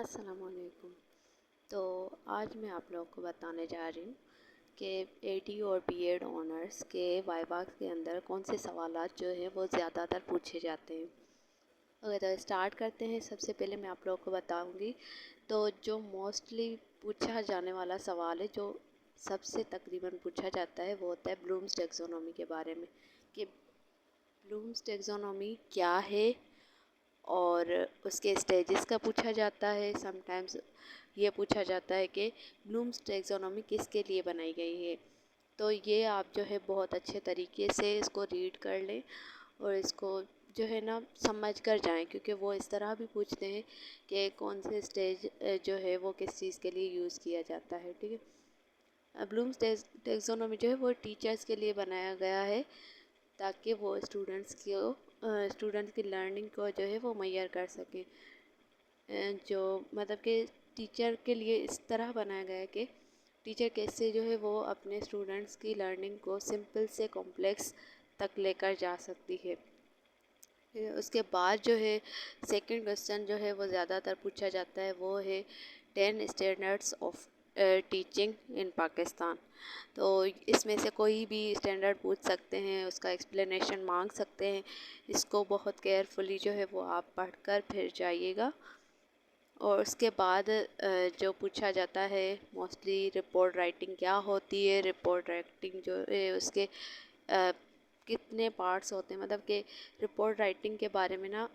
अस्सलाम वालेकुम। तो आज मैं आप लोगों को बताने जा रही हूँ कि एडी और बीएड ऑनर्स के वाइवा के अंदर कौन से सवालात जो हैं वो ज़्यादातर पूछे जाते हैं। ओके, तो स्टार्ट करते हैं। सबसे पहले मैं आप लोगों को बताऊंगी तो जो मोस्टली पूछा जाने वाला सवाल है, जो सबसे तकरीबन पूछा जाता है, वो होता है ब्लूम्स टैक्सोनॉमी के बारे में कि ब्लूम्स टैक्सोनॉमी क्या है और उसके स्टेजेस का पूछा जाता है। समटाइम्स ये पूछा जाता है कि ब्लूम्स टैक्सोनॉमी किसके लिए बनाई गई है। तो ये आप जो है बहुत अच्छे तरीके से इसको रीड कर लें और इसको जो है ना समझ कर जाएं, क्योंकि वो इस तरह भी पूछते हैं कि कौन से स्टेज जो है वो किस चीज़ के लिए यूज़ किया जाता है। ठीक है, ब्लूम्स टैक्सोनॉमी जो है वो टीचर्स के लिए बनाया गया है ताकि वो स्टूडेंट्स की लर्निंग को जो है वो मैयर कर सकें। जो मतलब कि टीचर के लिए इस तरह बनाया गया है कि टीचर कैसे जो है वो अपने स्टूडेंट्स की लर्निंग को सिंपल से कॉम्प्लेक्स तक लेकर जा सकती है। उसके बाद जो है सेकंड क्वेश्चन जो है वो ज़्यादातर पूछा जाता है, वो है 10 standards of teaching in Pakistan. तो इसमें से कोई भी स्टैंडर्ड पूछ सकते हैं, उसका एक्सप्लेनेशन मांग सकते हैं। इसको बहुत केयरफुली जो है वो आप पढ़कर फिर जाइएगा। और उसके बाद जो पूछा जाता है मोस्टली रिपोर्ट राइटिंग क्या होती है। रिपोर्ट राइटिंग जो है उसके कितने पार्ट्स होते हैं, मतलब कि रिपोर्ट राइटिंग के बारे में ना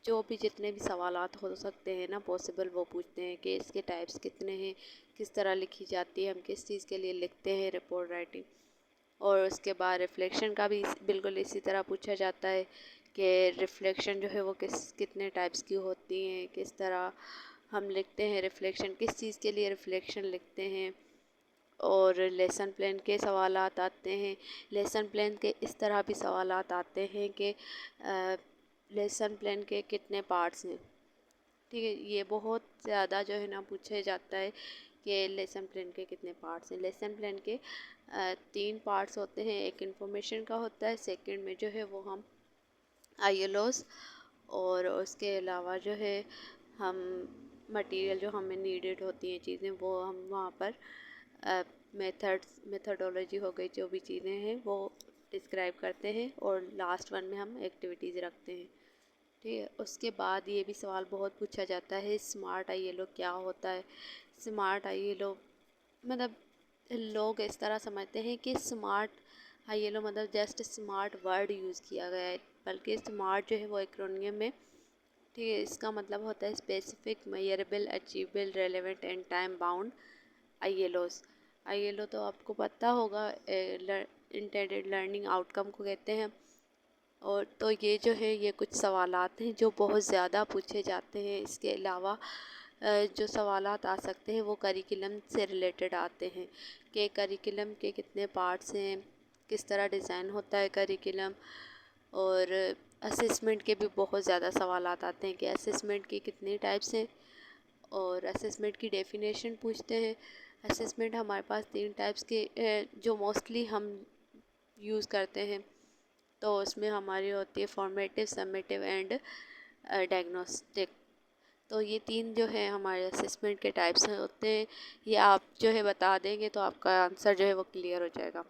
जो भी जितने भी सवालात हो सकते हैं ना पॉसिबल, वो पूछते हैं कि इसके टाइप्स कितने हैं, किस तरह लिखी जाती है, हम किस चीज़ के लिए लिखते हैं रिपोर्ट राइटिंग। और उसके बाद रिफ्लेक्शन का भी बिल्कुल इसी तरह पूछा जाता है कि रिफ्लेक्शन जो है वो कितने टाइप्स की होती हैं, किस तरह हम लिखते हैं रिफ्लेक्शन, किस चीज़ के लिए रिफ्लेक्शन लिखते हैं। और लेसन प्लान के सवालात आते हैं। लेसन प्लान के इस तरह भी सवालात आते हैं कि लेसन प्लान के कितने पार्ट्स हैं। ठीक है, ये बहुत ज़्यादा जो है ना पूछा जाता है कि लेसन प्लान के कितने पार्ट्स हैं। लेसन प्लान के 3 पार्ट्स होते हैं। एक इन्फॉर्मेशन का होता है, सेकंड में जो है वो हम ILOs, और उसके अलावा जो है हम मटेरियल जो हमें नीडेड होती हैं चीज़ें, वो हम वहाँ पर मेथडोलॉजी हो गई, जो भी चीज़ें हैं वो डिस्क्राइब करते हैं। और लास्ट वन में हम एक्टिविटीज़ रखते हैं। ठीक है, उसके बाद ये भी सवाल बहुत पूछा जाता है, स्मार्ट ILO क्या होता है। स्मार्ट ILO मतलब लोग इस तरह समझते हैं कि स्मार्ट ILO मतलब जस्ट स्मार्ट वर्ड यूज़ किया गया है, बल्कि स्मार्ट जो है वो एक्रोनियम में। ठीक है, इसका मतलब होता है specific, measurable, achievable, relevant and time bound ILOs। ILO तो आपको पता होगा, इंटेंडेड लर्निंग आउटकम को कहते हैं। और तो ये जो है ये कुछ सवालात हैं जो बहुत ज़्यादा पूछे जाते हैं। इसके अलावा जो सवालात आ सकते हैं वो करिकुलम से रिलेटेड आते हैं कि करिकुलम के कितने पार्ट्स हैं, किस तरह डिज़ाइन होता है करिकुलम। और असेसमेंट के भी बहुत ज़्यादा सवालात आते हैं कि असेसमेंट के कितने टाइप्स हैं, और असेसमेंट की डेफिनेशन पूछते हैं। असेसमेंट हमारे पास 3 टाइप्स के जो मोस्टली हम यूज़ करते हैं, तो उसमें हमारी होती है फॉर्मेटिव, समेटिव एंड डायग्नोस्टिक। तो ये 3 जो है हमारे असेसमेंट के टाइप्स होते हैं। ये आप जो है बता देंगे तो आपका आंसर जो है वो क्लियर हो जाएगा।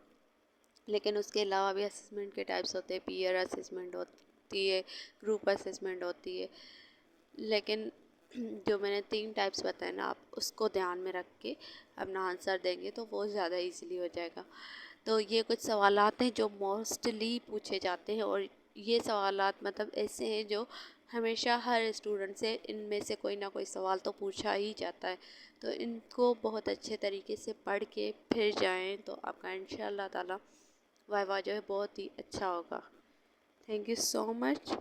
लेकिन उसके अलावा भी असेसमेंट के टाइप्स होते हैं। पीयर असेसमेंट होती है, ग्रुप असेसमेंट होती है। लेकिन जो मैंने 3 टाइप्स बताए ना, आप उसको ध्यान में रख के अपना आंसर देंगे तो वो ज़्यादा इजीली हो जाएगा। तो ये कुछ सवालात हैं जो मोस्टली पूछे जाते हैं, और ये सवालात मतलब ऐसे हैं जो हमेशा हर स्टूडेंट से इनमें से कोई ना कोई सवाल तो पूछा ही जाता है। तो इनको बहुत अच्छे तरीके से पढ़ के फिर जाएं तो आपका इंशाअल्लाह ताला वाइवा जो है बहुत ही अच्छा होगा। Thank you so much.